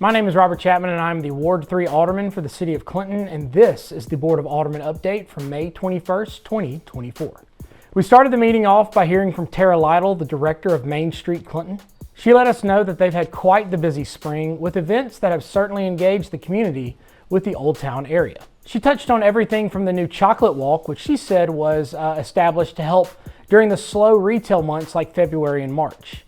My name is Robert Chapman and I'm the Ward 3 Alderman for the City of Clinton, and this is the Board of Aldermen update from May 21st, 2024. We started the meeting off by hearing from Tara Lytle, the Director of Main Street Clinton. She let us know that they've had quite the busy spring with events that have certainly engaged the community with the Old Town area. She touched on everything from the new chocolate walk, which she said was established to help during the slow retail months like February and March.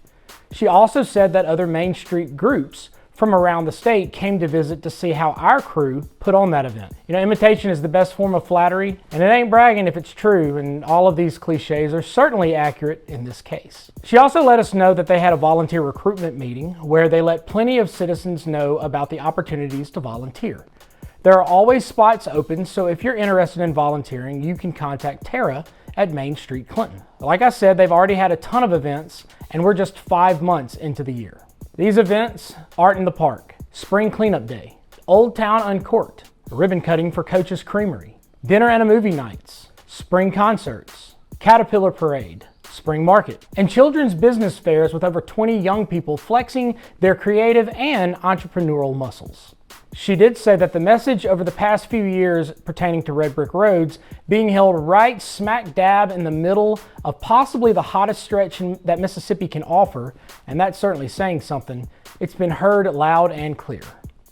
She also said that other Main Street groups from around the state came to visit to see how our crew put on that event. You know, imitation is the best form of flattery, and it ain't bragging if it's true, and all of these cliches are certainly accurate in this case. She also let us know that they had a volunteer recruitment meeting where they let plenty of citizens know about the opportunities to volunteer. There are always spots open, so if you're interested in volunteering, you can contact Tara at Main Street Clinton. Like I said, they've already had a ton of events, and we're just 5 months into the year. These events: Art in the Park, Spring Cleanup Day, Old Town Uncorked, ribbon cutting for Coach's Creamery, dinner and a movie nights, spring concerts, Caterpillar Parade, Spring Market, and children's business fairs with over 20 young people flexing their creative and entrepreneurial muscles. She did say that the message over the past few years pertaining to red brick roads being held right smack dab in the middle of possibly the hottest stretch that Mississippi can offer, and that's certainly saying something, it's been heard loud and clear.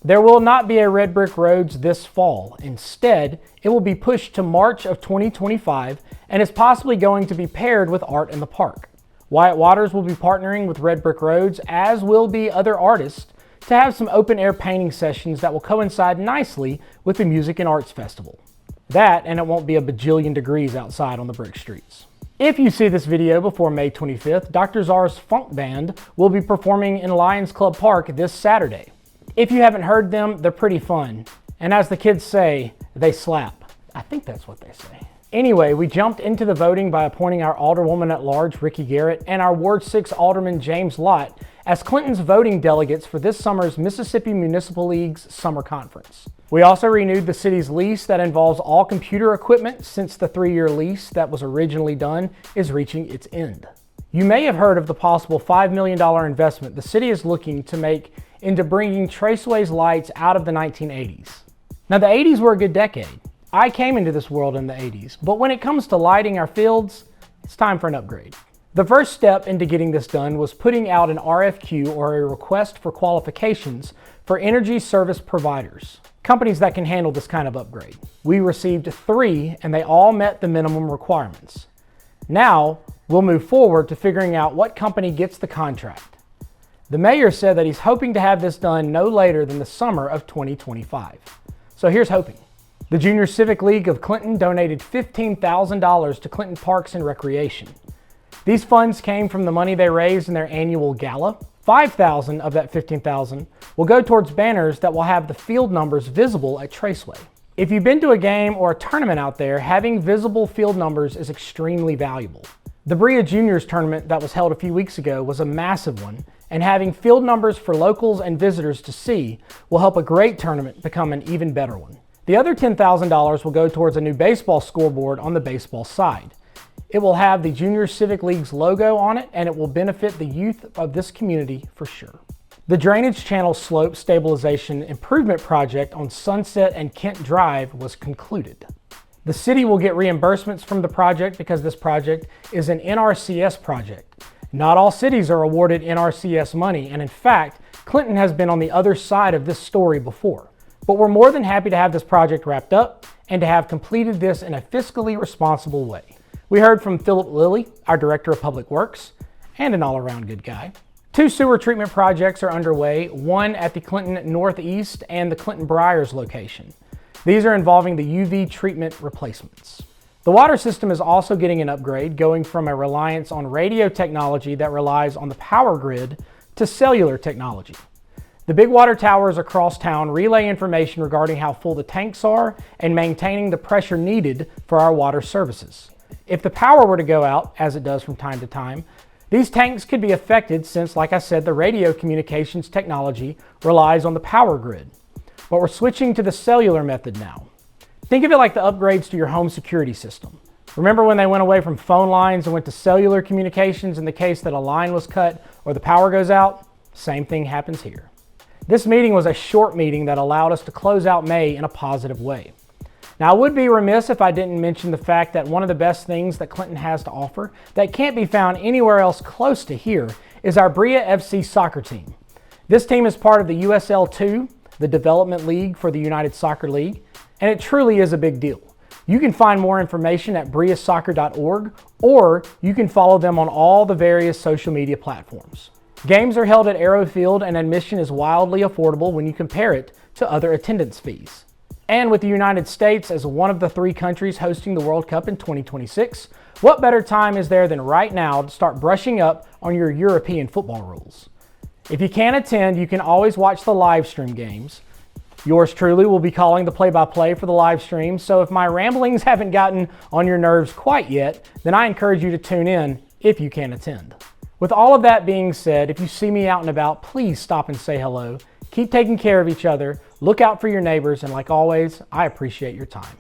There will not be a red brick roads this fall. Instead, it will be pushed to March of 2025 and is possibly going to be paired with Art in the Park. Wyatt Waters will be partnering with Red Brick Roads, as will be other artists, to have some open-air painting sessions that will coincide nicely with the Music and Arts Festival. That, and it won't be a bajillion degrees outside on the brick streets. If you see this video before May 25th, Dr. Czar's Funk Band will be performing in Lions Club Park this Saturday. If you haven't heard them, they're pretty fun. And as the kids say, they slap. I think that's what they say. Anyway, we jumped into the voting by appointing our Alderwoman at Large, Ricky Garrett, and our Ward 6 Alderman, James Lott, as Clinton's voting delegates for this summer's Mississippi Municipal League's Summer Conference. We also renewed the city's lease that involves all computer equipment since the 3-year lease that was originally done is reaching its end. You may have heard of the possible $5 million investment the city is looking to make into bringing Traceways lights out of the 1980s. Now, the 80s were a good decade. I came into this world in the 80s, but when it comes to lighting our fields, it's time for an upgrade. The first step into getting this done was putting out an RFQ, or a request for qualifications, for energy service providers, companies that can handle this kind of upgrade. We received 3 and they all met the minimum requirements. Now we'll move forward to figuring out what company gets the contract. The mayor said that he's hoping to have this done no later than the summer of 2025. So here's hoping. The Junior Civic League of Clinton donated $15,000 to Clinton Parks and Recreation. These funds came from the money they raised in their annual gala. $5,000 of that $15,000 will go towards banners that will have the field numbers visible at Traceway. If you've been to a game or a tournament out there, having visible field numbers is extremely valuable. The BoA Juniors tournament that was held a few weeks ago was a massive one, and having field numbers for locals and visitors to see will help a great tournament become an even better one. The other $10,000 will go towards a new baseball scoreboard on the baseball side. It will have the Junior Civic League's logo on it, and it will benefit the youth of this community for sure. The drainage channel slope stabilization improvement project on Sunset and Kent Drive was concluded. The city will get reimbursements from the project because this project is an NRCS project. Not all cities are awarded NRCS money, and in fact, Clinton has been on the other side of this story before. But we're more than happy to have this project wrapped up and to have completed this in a fiscally responsible way. We heard from Philip Lilly, our Director of Public Works, and an all-around good guy. 2 sewer treatment projects are underway, one at the Clinton Northeast and the Clinton Briars location. These are involving the UV treatment replacements. The water system is also getting an upgrade, going from a reliance on radio technology that relies on the power grid to cellular technology. The big water towers across town relay information regarding how full the tanks are and maintaining the pressure needed for our water services. If the power were to go out, as it does from time to time, these tanks could be affected since, like I said, the radio communications technology relies on the power grid. But we're switching to the cellular method now. Think of it like the upgrades to your home security system. Remember when they went away from phone lines and went to cellular communications in the case that a line was cut or the power goes out? Same thing happens here. This meeting was a short meeting that allowed us to close out May in a positive way. Now, I would be remiss if I didn't mention the fact that one of the best things that Clinton has to offer that can't be found anywhere else close to here is our BoA FC soccer team. This team is part of the USL2, the Development League for the United Soccer League, and it truly is a big deal. You can find more information at boasoccer.org, or you can follow them on all the various social media platforms. Games are held at Arrow Field, and admission is wildly affordable when you compare it to other attendance fees. And with the United States as one of the 3 countries hosting the World Cup in 2026, what better time is there than right now to start brushing up on your European football rules? If you can't attend, you can always watch the live stream games. Yours truly will be calling the play-by-play for the live stream, so if my ramblings haven't gotten on your nerves quite yet, then I encourage you to tune in if you can attend. With all of that being said, if you see me out and about, please stop and say hello. Keep taking care of each other, look out for your neighbors, and like always, I appreciate your time.